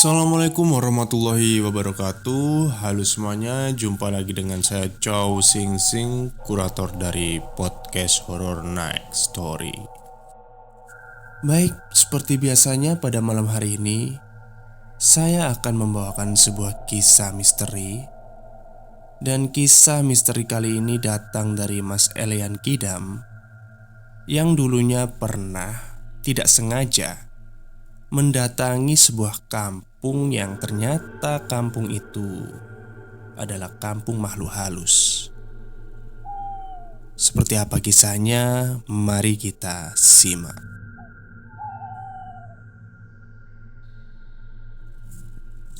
Assalamualaikum warahmatullahi wabarakatuh. Halo semuanya, jumpa lagi dengan saya Chow Sing Sing, kurator dari podcast Horror Night Story. Baik, seperti biasanya pada malam hari ini saya akan membawakan sebuah kisah misteri. Dan kisah misteri kali ini datang dari Mas Elian Kidam, yang dulunya pernah tidak sengaja mendatangi sebuah kampung yang ternyata kampung itu adalah kampung makhluk halus. Seperti apa kisahnya? Mari kita simak.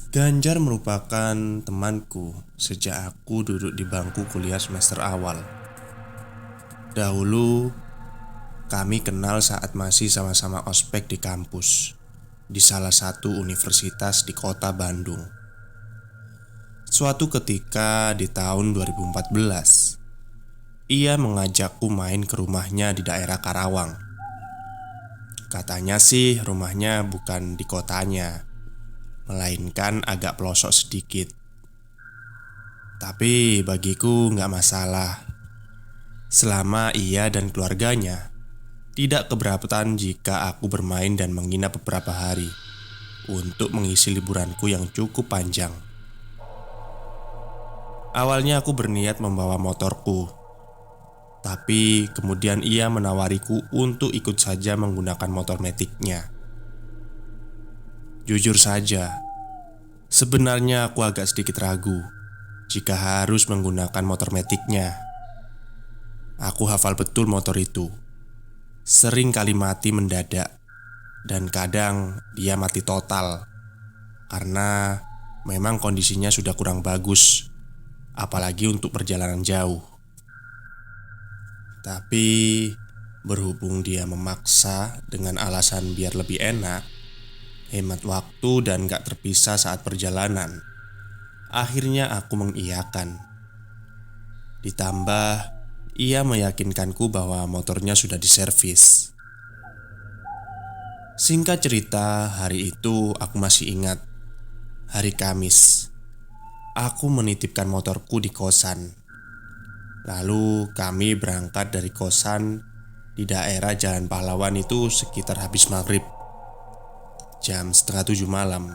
Ganjar merupakan temanku sejak aku duduk di bangku kuliah semester awal. Dahulu kami kenal saat masih sama-sama ospek di kampus di salah satu universitas di kota Bandung. Suatu ketika di tahun 2014, ia mengajakku main ke rumahnya di daerah Karawang. Katanya sih rumahnya bukan di kotanya, melainkan agak pelosok sedikit. Tapi bagiku nggak masalah, selama ia dan keluarganya tidak keberatan jika aku bermain dan menginap beberapa hari untuk mengisi liburanku yang cukup panjang. Awalnya aku berniat membawa motorku, tapi kemudian ia menawariku untuk ikut saja menggunakan motor metiknya. Jujur saja, sebenarnya aku agak sedikit ragu jika harus menggunakan motor metiknya. Aku hafal betul motor itu. Sering kali mati mendadak, dan kadang dia mati total karena memang kondisinya sudah kurang bagus, apalagi untuk perjalanan jauh. Tapi berhubung dia memaksa dengan alasan biar lebih enak, hemat waktu dan gak terpisah saat perjalanan, akhirnya aku mengiyakan. Ditambah ia meyakinkanku bahwa motornya sudah diservis. Singkat cerita, hari itu aku masih ingat. Hari Kamis. Aku menitipkan motorku di kosan. Lalu kami berangkat dari kosan di daerah Jalan Pahlawan itu sekitar habis maghrib, jam setengah 7 malam.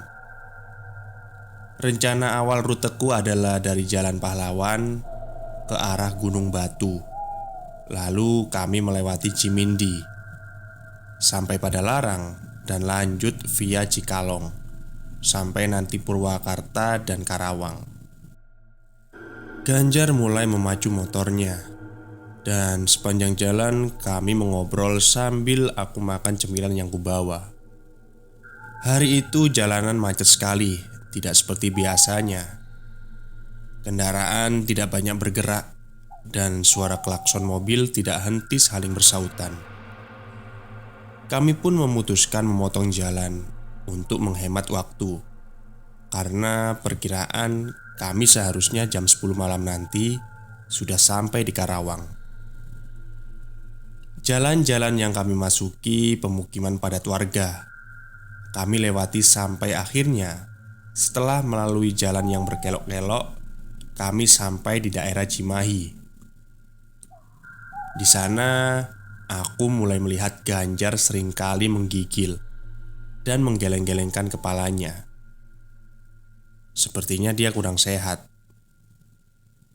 Rencana awal ruteku adalah dari Jalan Pahlawan ke arah Gunung Batu. Lalu kami melewati Cimindi sampai pada Larang dan lanjut via Cikalong sampai nanti Purwakarta dan Karawang. Ganjar mulai memacu motornya, dan sepanjang jalan kami mengobrol sambil aku makan cemilan yang kubawa. Hari itu jalanan macet sekali, tidak seperti biasanya. Kendaraan tidak banyak bergerak, dan suara klakson mobil tidak henti saling bersautan. Kami pun memutuskan memotong jalan untuk menghemat waktu, karena perkiraan kami seharusnya jam 10 malam nanti sudah sampai di Karawang. Jalan-jalan yang kami masuki pemukiman padat warga. Kami lewati sampai akhirnya setelah melalui jalan yang berkelok-kelok, kami sampai di daerah Cimahi. Di sana, aku mulai melihat Ganjar seringkali menggigil dan menggeleng-gelengkan kepalanya. Sepertinya dia kurang sehat.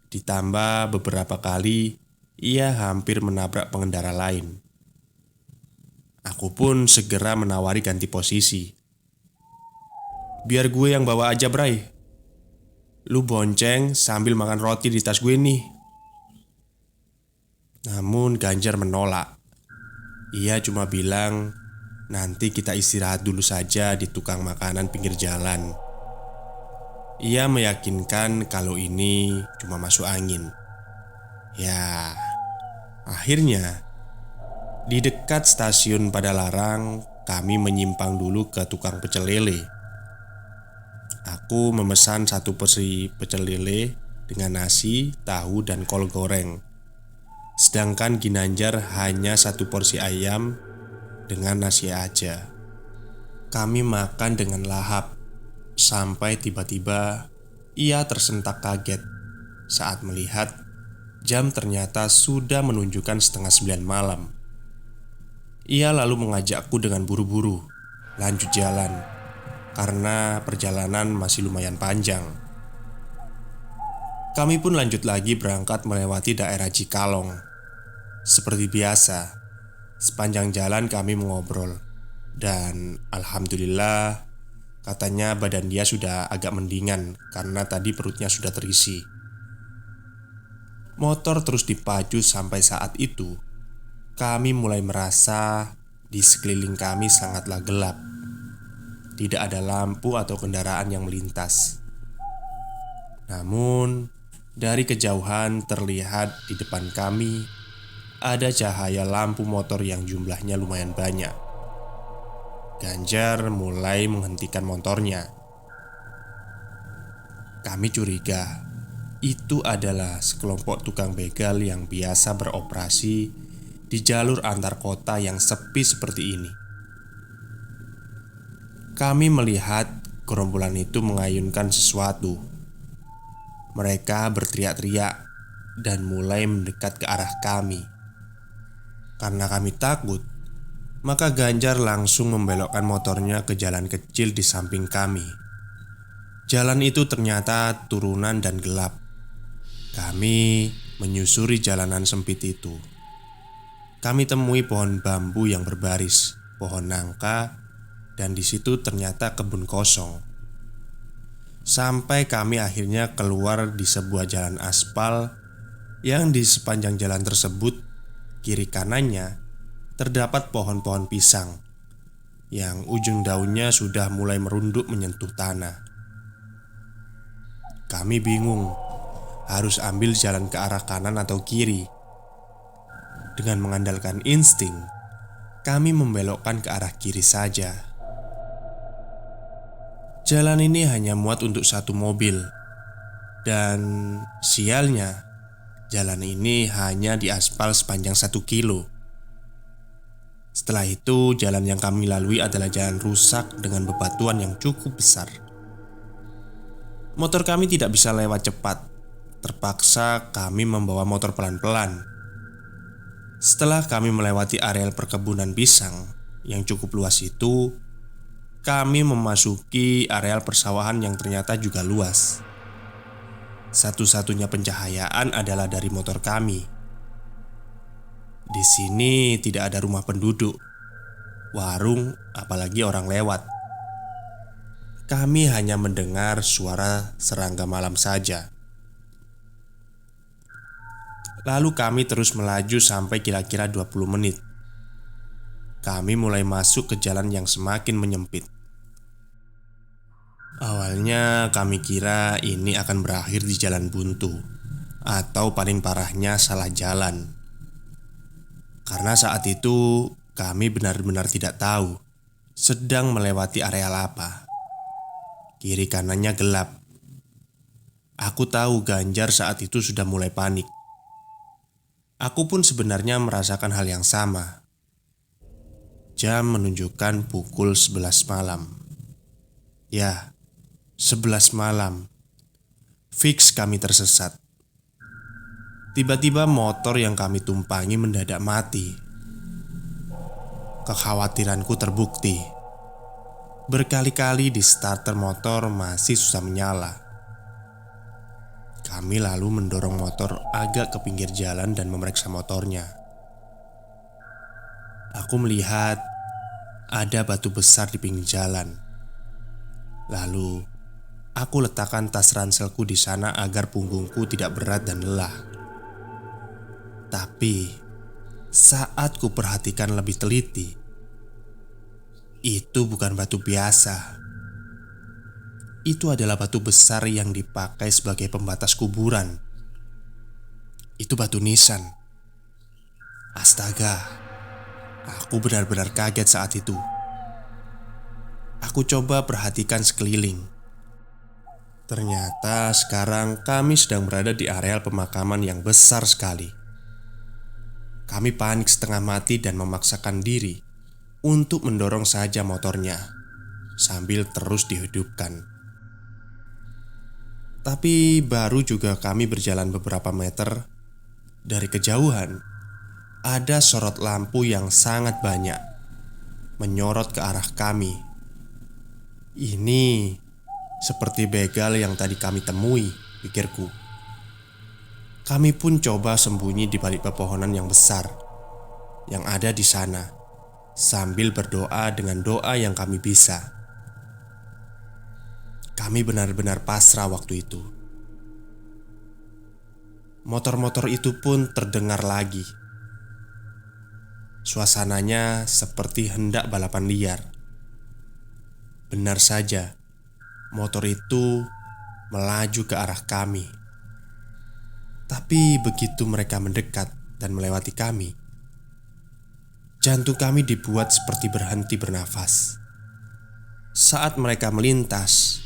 Ditambah beberapa kali ia hampir menabrak pengendara lain. Aku pun segera menawari ganti posisi. "Biar gue yang bawa aja, Bray. Lu bonceng sambil makan roti di tas gue nih." Namun Ganjar menolak. Ia cuma bilang, "Nanti kita istirahat dulu saja di tukang makanan pinggir jalan." Ia meyakinkan kalau ini cuma masuk angin. Ya, akhirnya di dekat stasiun Padalarang, kami menyimpang dulu ke tukang pecel lele. Aku memesan satu porsi pecel lele dengan nasi, tahu, dan kol goreng. Sedangkan Ginanjar hanya satu porsi ayam dengan nasi aja. Kami makan dengan lahap Sampai tiba-tiba ia tersentak kaget saat melihat jam ternyata sudah menunjukkan 8:30 malam. Ia lalu mengajakku dengan buru-buru lanjut jalan karena perjalanan masih lumayan panjang. Kami pun lanjut lagi berangkat melewati daerah Cikalong. Seperti biasa, sepanjang jalan kami mengobrol. Dan alhamdulillah, katanya badan dia sudah agak mendingan karena tadi perutnya sudah terisi. Motor terus dipacu sampai saat itu kami mulai merasa di sekeliling kami sangatlah gelap. Tidak ada lampu atau kendaraan yang melintas. Namun, dari kejauhan terlihat di depan kami ada cahaya lampu motor yang jumlahnya lumayan banyak. Ganjar mulai menghentikan motornya. Kami curiga itu adalah sekelompok tukang begal yang biasa beroperasi di jalur antar kota yang sepi seperti ini. Kami melihat gerombolan itu mengayunkan sesuatu. Mereka berteriak-teriak dan mulai mendekat ke arah kami. Karena kami takut, maka Ganjar langsung membelokkan motornya ke jalan kecil di samping kami. Jalan itu ternyata turunan dan gelap. Kami menyusuri jalanan sempit itu. Kami temui pohon bambu yang berbaris, pohon nangka, dan di situ ternyata kebun kosong. Sampai kami akhirnya keluar di sebuah jalan aspal yang di sepanjang jalan tersebut, kiri kanannya terdapat pohon-pohon pisang yang ujung daunnya sudah mulai merunduk menyentuh tanah. Kami bingung harus ambil jalan ke arah kanan atau kiri. Dengan mengandalkan insting, kami membelokkan ke arah kiri saja. Jalan ini hanya muat untuk satu mobil. Dan sialnya, jalan ini hanya diaspal sepanjang 1 kilo. Setelah itu, jalan yang kami lalui adalah jalan rusak dengan bebatuan yang cukup besar. Motor kami tidak bisa lewat cepat. Terpaksa kami membawa motor pelan-pelan. Setelah kami melewati areal perkebunan pisang yang cukup luas itu, kami memasuki areal persawahan yang ternyata juga luas. Satu-satunya pencahayaan adalah dari motor kami. Di sini tidak ada rumah penduduk, warung, apalagi orang lewat. Kami hanya mendengar suara serangga malam saja. Lalu kami terus melaju sampai kira-kira 20 menit. Kami mulai masuk ke jalan yang semakin menyempit. Awalnya kami kira ini akan berakhir di jalan buntu, atau paling parahnya salah jalan. Karena saat itu kami benar-benar tidak tahu sedang melewati areal apa. Kiri kanannya gelap. Aku tahu Ganjar saat itu sudah mulai panik. Aku pun sebenarnya merasakan hal yang sama. Jam menunjukkan pukul 11 malam. Ya, 11 malam. Fix kami tersesat. Tiba-tiba motor yang kami tumpangi mendadak mati. Kekhawatiranku terbukti. Berkali-kali di starter motor masih susah menyala. Kami lalu mendorong motor agak ke pinggir jalan dan memeriksa motornya. Aku melihat ada batu besar di pinggir jalan. Lalu, aku letakkan tas ranselku di sana agar punggungku tidak berat dan lelah. Tapi, saat ku perhatikan lebih teliti, itu bukan batu biasa. Itu adalah batu besar yang dipakai sebagai pembatas kuburan. Itu batu nisan. Astaga, aku benar-benar kaget saat itu. Aku coba perhatikan sekeliling. Ternyata sekarang kami sedang berada di areal pemakaman yang besar sekali. Kami panik setengah mati dan memaksakan diri untuk mendorong saja motornya sambil terus dihidupkan. Tapi baru juga kami berjalan beberapa meter, dari kejauhan ada sorot lampu yang sangat banyak menyorot ke arah kami. Ini seperti begal yang tadi kami temui, pikirku. Kami pun coba sembunyi di balik pepohonan yang besar yang ada di sana, sambil berdoa dengan doa yang kami bisa. Kami benar-benar pasrah waktu itu. Motor-motor itu pun terdengar lagi. Suasananya seperti hendak balapan liar. Benar saja, motor itu melaju ke arah kami. Tapi begitu mereka mendekat dan melewati kami, jantung kami dibuat seperti berhenti bernafas. Saat mereka melintas,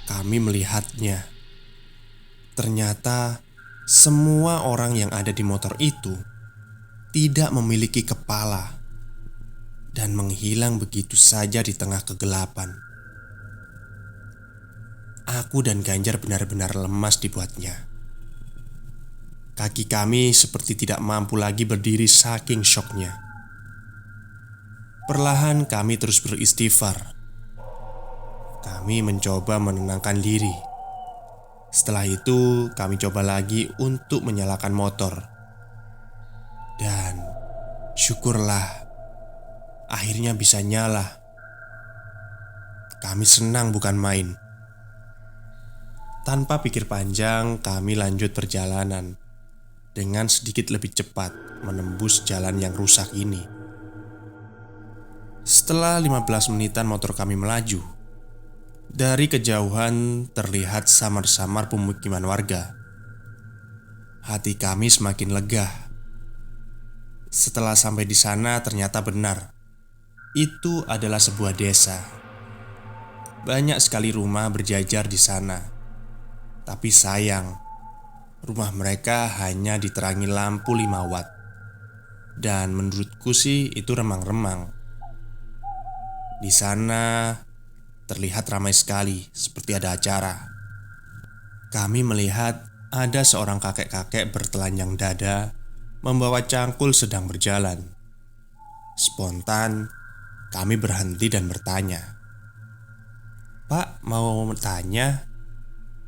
kami melihatnya. Ternyata semua orang yang ada di motor itu tidak memiliki kepala dan menghilang begitu saja di tengah kegelapan. Aku dan Ganjar benar-benar lemas dibuatnya. Kaki kami seperti tidak mampu lagi berdiri saking syoknya. Perlahan kami terus beristighfar. Kami mencoba menenangkan diri. Setelah itu kami coba lagi untuk menyalakan motor. Dan syukurlah, akhirnya bisa nyala. Kami senang bukan main. Tanpa pikir panjang, kami lanjut perjalanan dengan sedikit lebih cepat menembus jalan yang rusak ini. Setelah 15 menitan motor kami melaju, dari kejauhan terlihat samar-samar pemukiman warga. Hati kami semakin lega. Setelah sampai di sana ternyata benar, itu adalah sebuah desa. Banyak sekali rumah berjajar di sana. Tapi sayang, rumah mereka hanya diterangi lampu 5 watt. Dan menurutku sih itu remang-remang. Di sana terlihat ramai sekali, seperti ada acara. Kami melihat ada seorang kakek-kakek bertelanjang dada membawa cangkul sedang berjalan. Spontan kami berhenti dan bertanya, "Pak, mau tanya,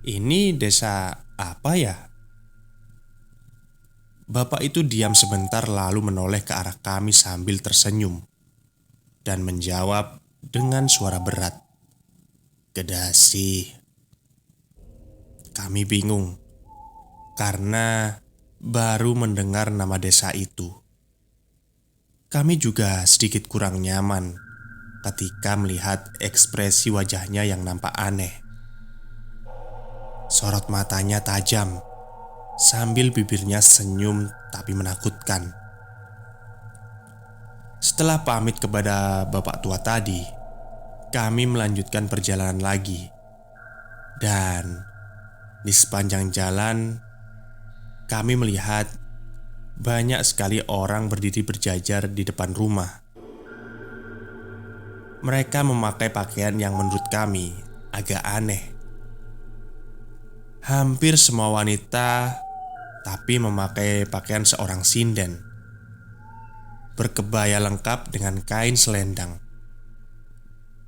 ini desa apa ya?" Bapak itu diam sebentar lalu menoleh ke arah kami sambil tersenyum dan menjawab dengan suara berat, "Kedasi." Kami bingung karena baru mendengar nama desa itu. Kami juga sedikit kurang nyaman ketika melihat ekspresi wajahnya yang nampak aneh. Sorot matanya tajam, sambil bibirnya senyum tapi menakutkan. Setelah pamit kepada bapak tua tadi, kami melanjutkan perjalanan lagi. Dan di sepanjang jalan, kami melihat banyak sekali orang berdiri berjajar di depan rumah. Mereka memakai pakaian yang menurut kami agak aneh. Hampir semua wanita, tapi memakai pakaian seorang sinden, berkebaya lengkap dengan kain selendang.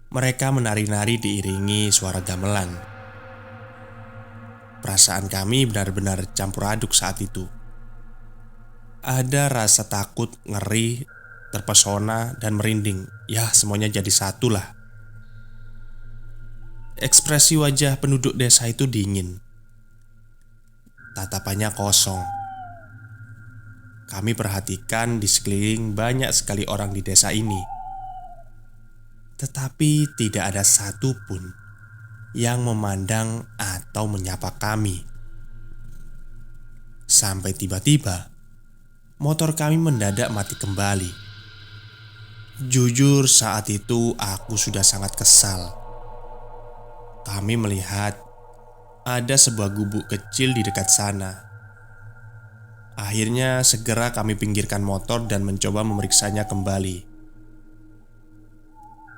Mereka menari-nari diiringi suara gamelan. Perasaan kami benar-benar campur aduk saat itu. Ada rasa takut, ngeri, terpesona, dan merinding. Ya, semuanya jadi satu lah. Ekspresi wajah penduduk desa itu dingin. Tatapannya kosong. Kami perhatikan di sekeliling banyak sekali orang di desa ini. Tetapi tidak ada satupun yang memandang atau menyapa kami. Sampai tiba-tiba motor kami mendadak mati kembali. Jujur saat itu aku sudah sangat kesal. Kami melihat ada sebuah gubuk kecil di dekat sana. Akhirnya segera kami pinggirkan motor dan mencoba memeriksanya kembali.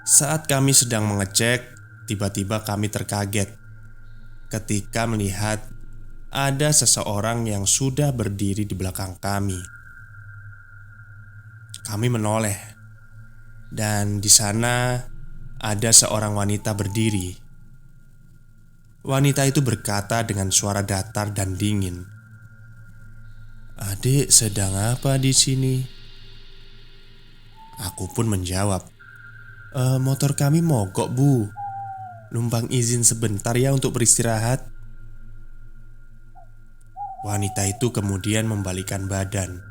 Saat kami sedang mengecek, tiba-tiba kami terkaget. ketika melihat ada seseorang yang sudah berdiri di belakang kami. Kami menoleh, dan di sana ada seorang wanita berdiri. Wanita itu berkata dengan suara datar dan dingin, "Adik sedang apa di sini?" Aku pun menjawab, Motor kami mogok, Bu. Numpang izin sebentar ya untuk beristirahat." Wanita itu kemudian membalikkan badan,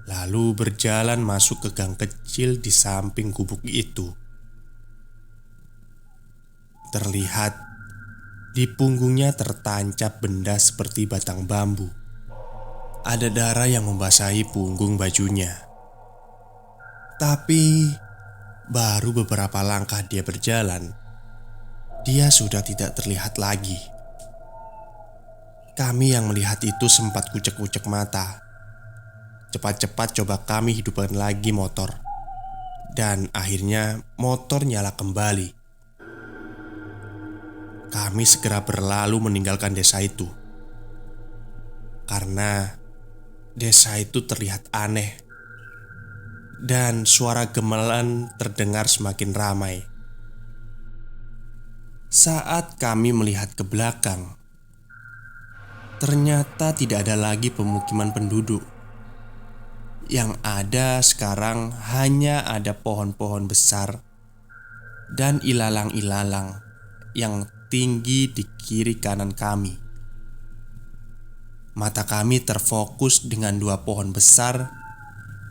lalu berjalan masuk ke gang kecil di samping gubuk itu. Terlihat di punggungnya tertancap benda seperti batang bambu. Ada darah yang membasahi punggung bajunya. Tapi baru beberapa langkah dia berjalan, dia sudah tidak terlihat lagi. Kami yang melihat itu sempat kucek-kucek mata. Cepat-cepat coba kami hidupkan lagi motor, dan akhirnya motor nyala kembali. Kami segera berlalu meninggalkan desa itu, karena desa itu terlihat aneh, dan suara gemelan terdengar semakin ramai. Saat kami melihat ke belakang, ternyata tidak ada lagi pemukiman penduduk. Yang ada sekarang hanya ada pohon-pohon besar dan ilalang-ilalang yang tinggi di kiri kanan kami. Mata kami terfokus dengan dua pohon besar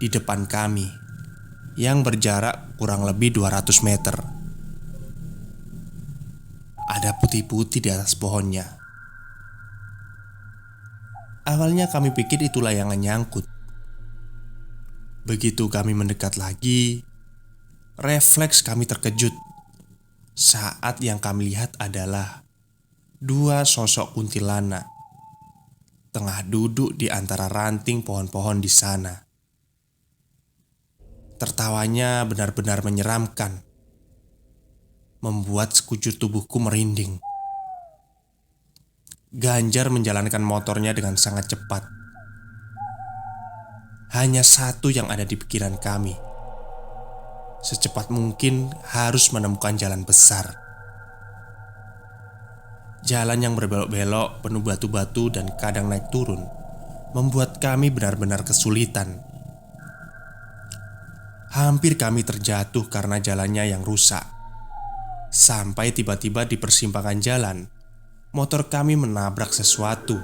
di depan kami yang berjarak kurang lebih 200 meter. Ada putih-putih di atas pohonnya. Awalnya kami pikir itu layangan nyangkut. Begitu kami mendekat lagi, refleks kami terkejut saat yang kami lihat adalah dua sosok kuntilanak tengah duduk di antara ranting pohon-pohon di sana. Tertawanya benar-benar menyeramkan, membuat sekujur tubuhku merinding. Ganjar menjalankan motornya dengan sangat cepat. Hanya satu yang ada di pikiran kami: secepat mungkin harus menemukan jalan besar. Jalan yang berbelok-belok, penuh batu-batu dan kadang naik turun, membuat kami benar-benar kesulitan. Hampir kami terjatuh karena jalannya yang rusak. Sampai tiba-tiba di persimpangan jalan, motor kami menabrak sesuatu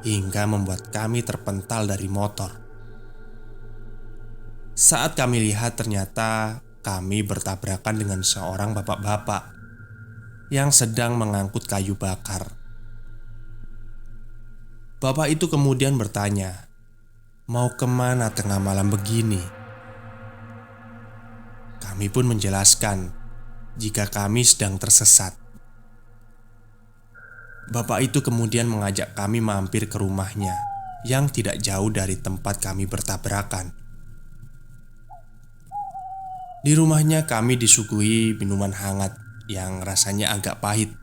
hingga membuat kami terpental dari motor. Saat kami lihat, ternyata kami bertabrakan dengan seorang bapak-bapak yang sedang mengangkut kayu bakar. Bapak itu kemudian bertanya, "Mau kemana tengah malam begini?" Kami pun menjelaskan jika kami sedang tersesat. Bapak itu kemudian mengajak kami mampir ke rumahnya yang tidak jauh dari tempat kami bertabrakan. Di rumahnya kami disuguhi minuman hangat yang rasanya agak pahit,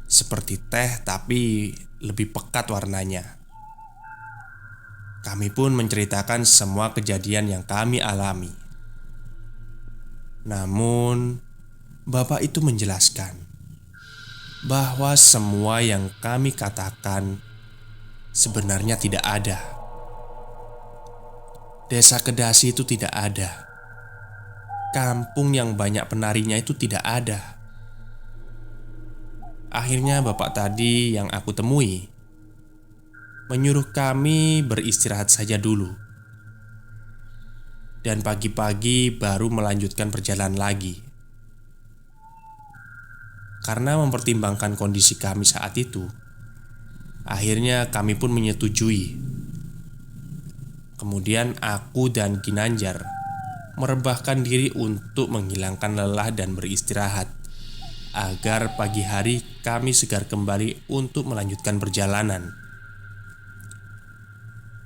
seperti teh tapi lebih pekat warnanya. Kami pun menceritakan semua kejadian yang kami alami. Namun, bapak itu menjelaskan bahwa semua yang kami katakan sebenarnya tidak ada. Desa Kedasi itu tidak ada. Kampung yang banyak penarinya itu tidak ada. Akhirnya bapak tadi yang aku temui menyuruh kami beristirahat saja dulu, dan pagi-pagi baru melanjutkan perjalanan lagi. Karena mempertimbangkan kondisi kami saat itu, akhirnya kami pun menyetujui. Kemudian aku dan Ginanjar merebahkan diri untuk menghilangkan lelah dan beristirahat, agar pagi hari kami segar kembali untuk melanjutkan perjalanan.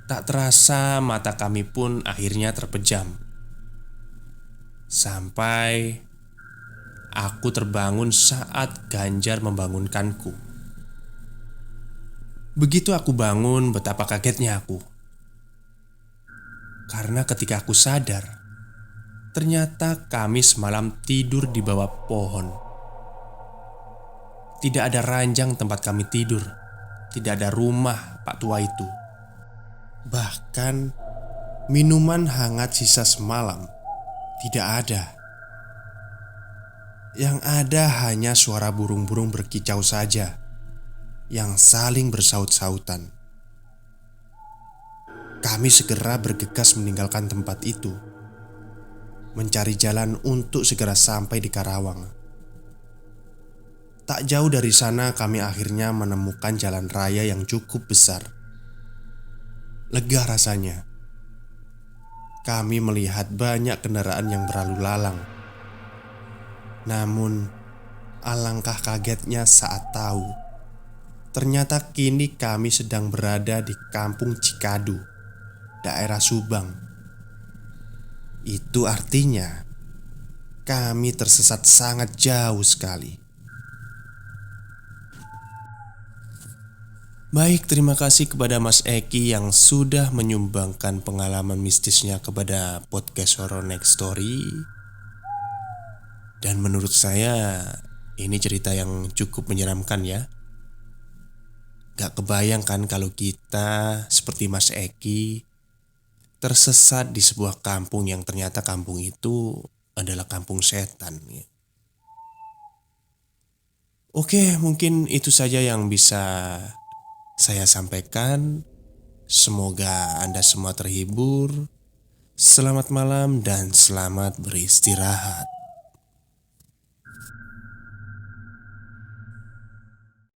Tak terasa mata kami pun akhirnya terpejam, sampai aku terbangun saat Ganjar membangunkanku. Begitu aku bangun, betapa kagetnya aku. Karena ketika aku sadar, ternyata kami semalam tidur di bawah pohon. Tidak ada ranjang tempat kami tidur. Tidak ada rumah Pak tua itu. Bahkan minuman hangat sisa semalam tidak ada. Yang ada hanya suara burung-burung berkicau saja yang saling bersaut-sautan. Kami segera bergegas meninggalkan tempat itu, mencari jalan untuk segera sampai di Karawang. Tak jauh dari sana kami akhirnya menemukan jalan raya yang cukup besar. Lega rasanya. Kami melihat banyak kendaraan yang berlalu lalang. Namun, alangkah kagetnya saat tahu ternyata kini kami sedang berada di Kampung Cikadu, daerah Subang. Itu artinya kami tersesat sangat jauh sekali. Baik, terima kasih kepada Mas Eki yang sudah menyumbangkan pengalaman mistisnya kepada podcast Horror Next Story. Dan menurut saya ini cerita yang cukup menyeramkan ya. Gak kebayang kan kalau kita seperti Mas Eki tersesat di sebuah kampung yang ternyata kampung itu adalah kampung setan ya. Oke, mungkin itu saja yang bisa saya sampaikan. Semoga Anda semua terhibur. Selamat malam dan selamat beristirahat.